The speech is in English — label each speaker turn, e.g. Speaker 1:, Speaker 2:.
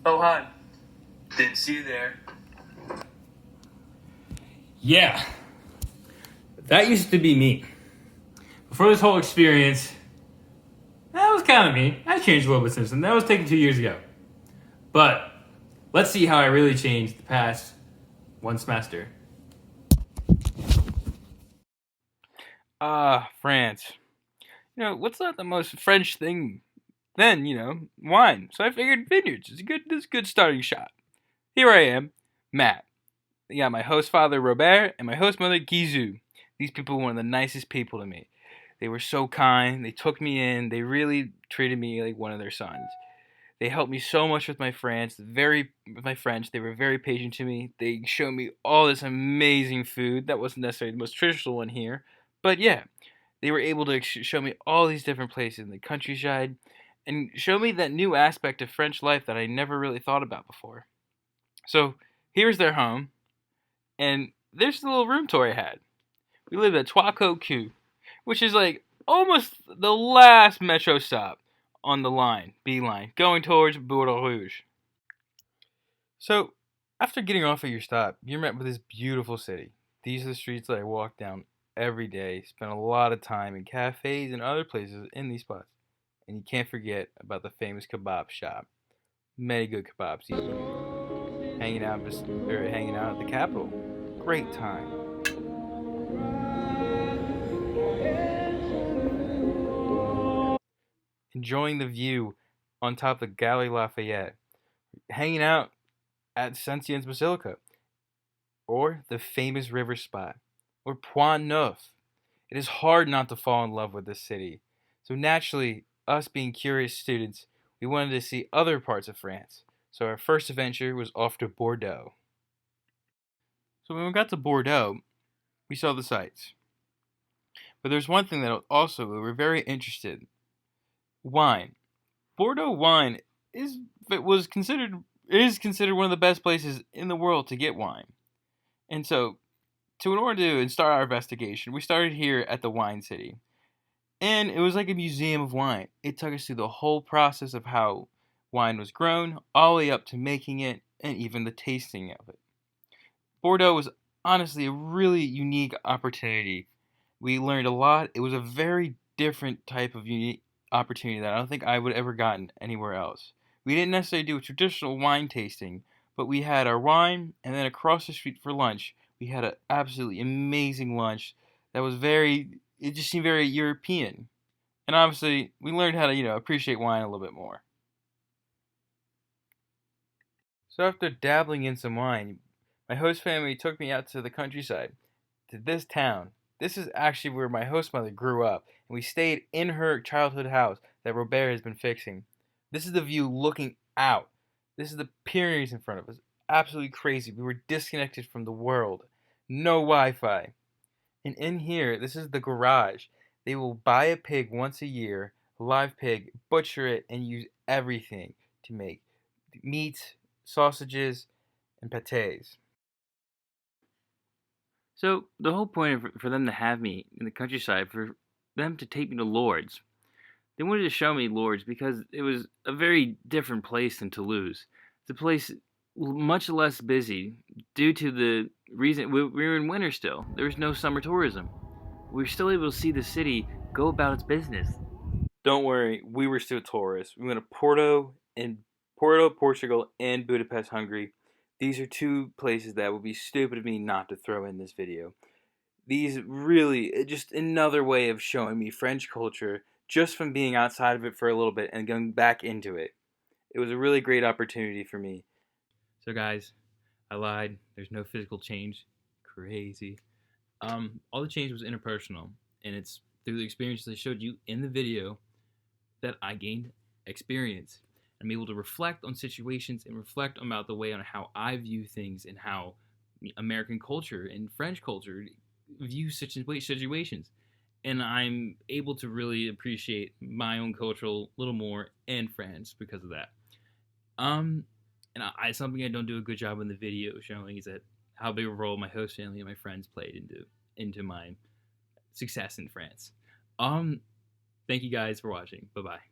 Speaker 1: Oh, hi. Didn't see you there.
Speaker 2: Yeah, that used to be me. Before this whole experience, that was kind of me. I changed a little bit since then. That was taken 2 years ago. But let's see how I really changed the past one semester.
Speaker 3: France. What's not the most French thing then, wine. So I figured vineyards is a good starting shot. Here I am, Matt. I got my host father Robert and my host mother Gizou. These people were one of the nicest people to me. They were so kind. They took me in. They really treated me like one of their sons. They helped me so much with my French. They were very patient to me. They showed me all this amazing food. That wasn't necessarily the most traditional one here, but yeah, they were able to show me all these different places in the countryside and show me that new aspect of French life that I never really thought about before. So here's their home, and there's the little room tour I had. We lived at Trois Coq, which is like almost the last metro stop on the line, B line, going towards Bourdeaux Rouge. So, after getting off at your stop, you're met with this beautiful city. These are the streets that I walk down every day, spend a lot of time in cafes and other places in these spots. And you can't forget about the famous kebab shop. Many good kebabs eaten. Hanging out at the capital. Great time. Enjoying the view on top of the Galerie Lafayette. Hanging out at Saint-Sien's Basilica. Or the famous river spot. Or Point Neuf. It is hard not to fall in love with this city. So naturally, us being curious students, we wanted to see other parts of France. So our first adventure was off to Bordeaux. So when we got to Bordeaux, we saw the sights. But there's one thing that also we were very interested in. Wine. Bordeaux wine is it was considered is considered one of the best places in the world to get wine. And so in order to start our investigation, we started here at the Wine City. And it was like a museum of wine. It took us through the whole process of how wine was grown, all the way up to making it, and even the tasting of it. Bordeaux was honestly a really unique opportunity. We learned a lot. It was a very different type of unique opportunity that I don't think I would have ever gotten anywhere else. We didn't necessarily do a traditional wine tasting, but we had our wine, and then across the street for lunch, we had an absolutely amazing lunch that was it just seemed very European. And obviously, we learned how to, appreciate wine a little bit more. So after dabbling in some wine, my host family took me out to the countryside, to this town. This is actually where my host mother grew up, and we stayed in her childhood house that Robert has been fixing. This is the view looking out. This is the Pyrenees in front of us. Absolutely crazy. We were disconnected from the world. No Wi-Fi. And in here, this is the garage. They will buy a pig once a year, a live pig, butcher it, and use everything to make meat, sausages, and pâtés.
Speaker 4: So the whole point for them to have me in the countryside, for them to take me to Lourdes, they wanted to show me Lourdes because it was a very different place than Toulouse. It's a place much less busy due to the reason we were in winter still. There was no summer tourism. We were still able to see the city go about its business.
Speaker 3: Don't worry, we were still tourists. We went to Porto, Portugal, and Budapest, Hungary. These are two places that would be stupid of me not to throw in this video. These really just another way of showing me French culture just from being outside of it for a little bit and going back into it. It was a really great opportunity for me.
Speaker 2: So, guys, I lied. There's no physical change. Crazy. All the change was interpersonal, and it's through the experiences I showed you in the video that I gained experience. I'm able to reflect on situations and reflect about the way on how I view things and how American culture and French culture view such situations. And I'm able to really appreciate my own culture a little more and France because of that. Something I don't do a good job in the video showing is that how big a role my host family and my friends played into my success in France. Thank you guys for watching. Bye bye.